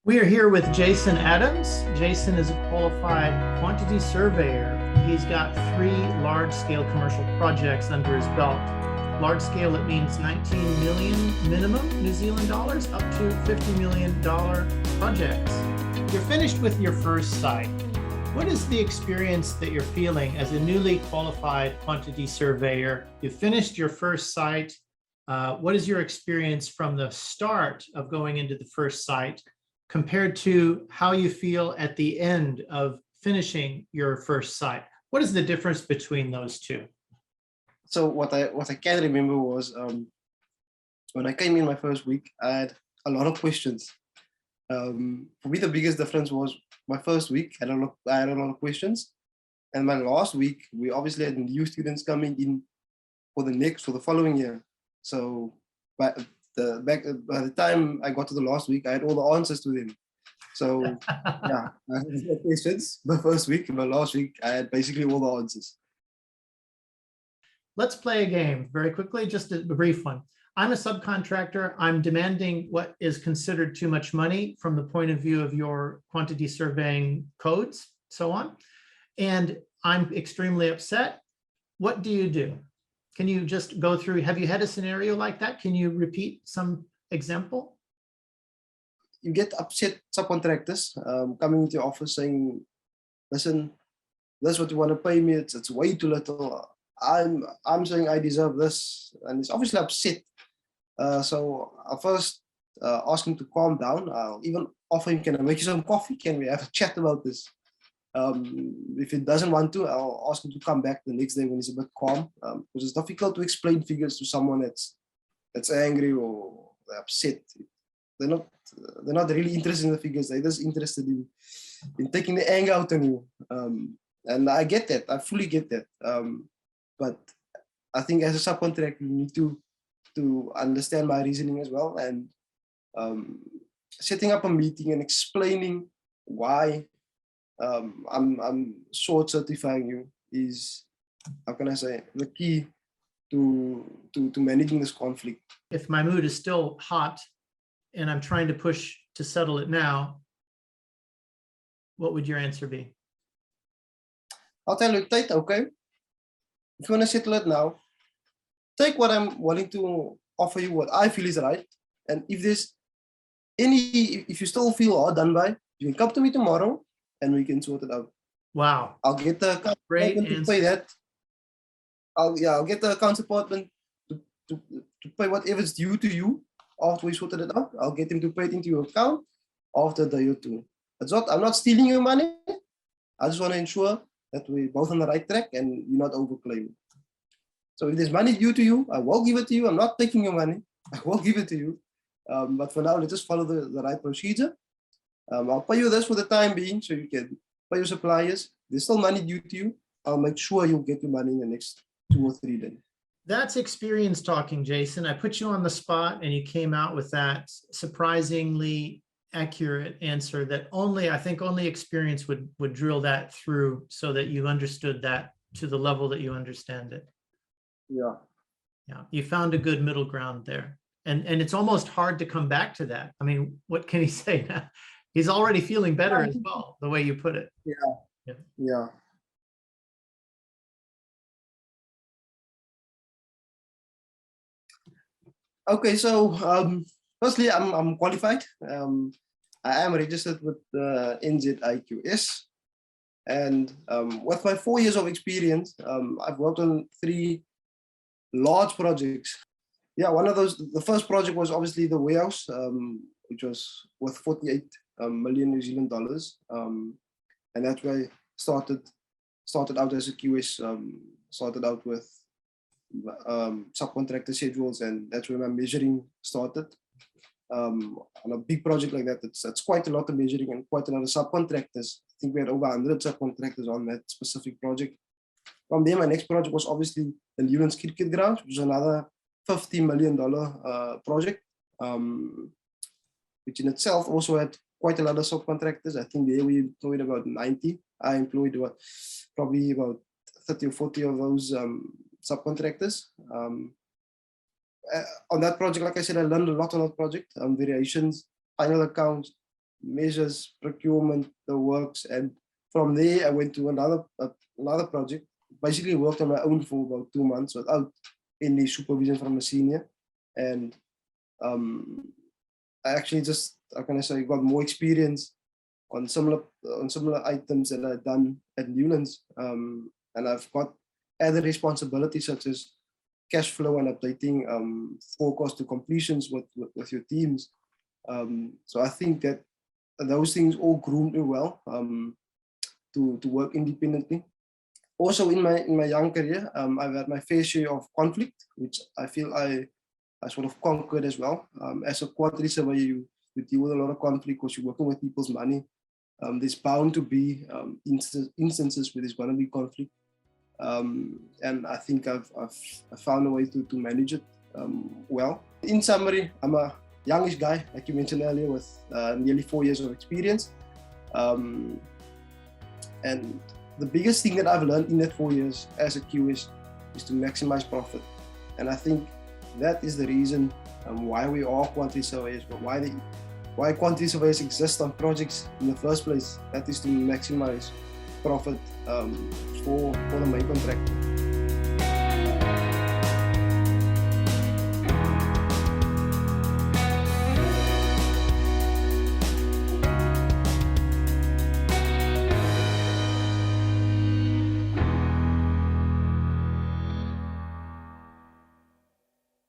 We are here with Jayson Adams. Jayson is a qualified quantity surveyor. He's got 3 large-scale commercial projects under his belt. Large scale, it means 19 million minimum New Zealand dollars up to $50 million projects. You're finished with your first site. What is the experience that you're feeling as a newly qualified quantity surveyor? You finished your first site. What is your experience from the start of going into the first site compared to how you feel at the end of finishing your first site? What is the difference between those two? So what I can remember was when I came in my first week, I had a lot of questions. For me, the biggest difference was my first week, I had a lot of questions. And my last week, we obviously had new students coming in for the following year. So by the time I got to the last week, I had all the answers to them. So yeah, I had no questions my first week, and my last week, I had basically all the answers. Let's play a game very quickly, just a brief one. I'm a subcontractor. I'm demanding what is considered too much money from the point of view of your quantity surveying codes, so on. And I'm extremely upset. What do you do? Can you just go through, have you had a scenario like that? Can you repeat some example? You get upset subcontractors coming into your office saying, listen, that's what you want to pay me. It's way too little. I'm saying I deserve this, and it's obviously upset. So I'll first ask him to calm down. I'll even offer him, can I make you some coffee? Can we have a chat about this? If he doesn't want to, I'll ask him to come back the next day when he's a bit calm, because it's difficult to explain figures to someone that's angry or upset. They're not really interested in the figures. They're just interested in taking the anger out on you. And I get that. I fully get that. But I think as a subcontractor, you need to understand my reasoning as well, and setting up a meeting and explaining why I'm short certifying you is, how can I say, the key to managing this conflict. If my mood is still hot and I'm trying to push to settle it now, what would your answer be? I'll tell you, Tate, okay, if you want to settle it now, take what I'm willing to offer you, what I feel is right. And if if you still feel hard done by, you can come to me tomorrow and we can sort it out. Wow. I'll get the accounts department to pay that. I'll get the accounts department to pay whatever's due to you after we sorted it out. I'll get them to pay it into your account after a day or two. I'm not stealing your money. I just want to ensure that we're both on the right track and you're not overclaiming. So if there's money due to you, I will give it to you. I'm not taking your money. I will give it to you. But for now, let's just follow the right procedure. I'll pay you this for the time being, so you can pay your suppliers. There's still money due to you. I'll make sure you'll get your money in the next 2 or 3 days. That's experience talking, Jayson. I put you on the spot and you came out with that surprisingly accurate answer that I think only experience would drill that through so that you understood that to the level that you understand it. Yeah. Yeah, you found a good middle ground there. And it's almost hard to come back to that. I mean, what can he say now? He's already feeling better as well, the way you put it. Yeah. Okay, so firstly, I'm qualified. I am registered with the NZIQS, and with my 4 years of experience, I've worked on 3 large projects. Yeah, one of those, the first project was obviously the warehouse, which was worth 48 million New Zealand dollars, and that's where I started out as a QS. Started out with subcontractor schedules, and that's where my measuring started. On a big project like that, that's quite a lot of measuring and quite a lot of subcontractors. I think we had over 100 subcontractors on that specific project. From there, my next project was obviously the Newlands Cricket Grounds, which was another $50 million project, which in itself also had quite a lot of subcontractors. I think there we employed about 90. I employed probably about 30 or 40 of those subcontractors. On that project, like I said, I learned a lot on that project, variations, final accounts, measures, procurement, the works, and from there I went to another project. Basically worked on my own for about 2 months without any supervision from a senior, and I actually just, how can I say, got more experience on similar items that I've done at Newlands, and I've got other responsibilities such as cash flow and updating forecast to completions with your teams. So I think that those things all groomed me well to work independently. Also in my young career, I've had my fair share of conflict, which I feel I sort of conquered as well. As a quantity surveyor, you deal with a lot of conflict because you're working with people's money. There's bound to be instances where there's going to be conflict. And I think I've found a way to manage it well. In summary, I'm a youngish guy, like you mentioned earlier, with nearly 4 years of experience. And the biggest thing that I've learned in that 4 years as a QS is to maximize profit. And I think that is the reason why we are quantity surveyors, but why quantity surveyors exist on projects in the first place. That is to maximize profit for the main contractor.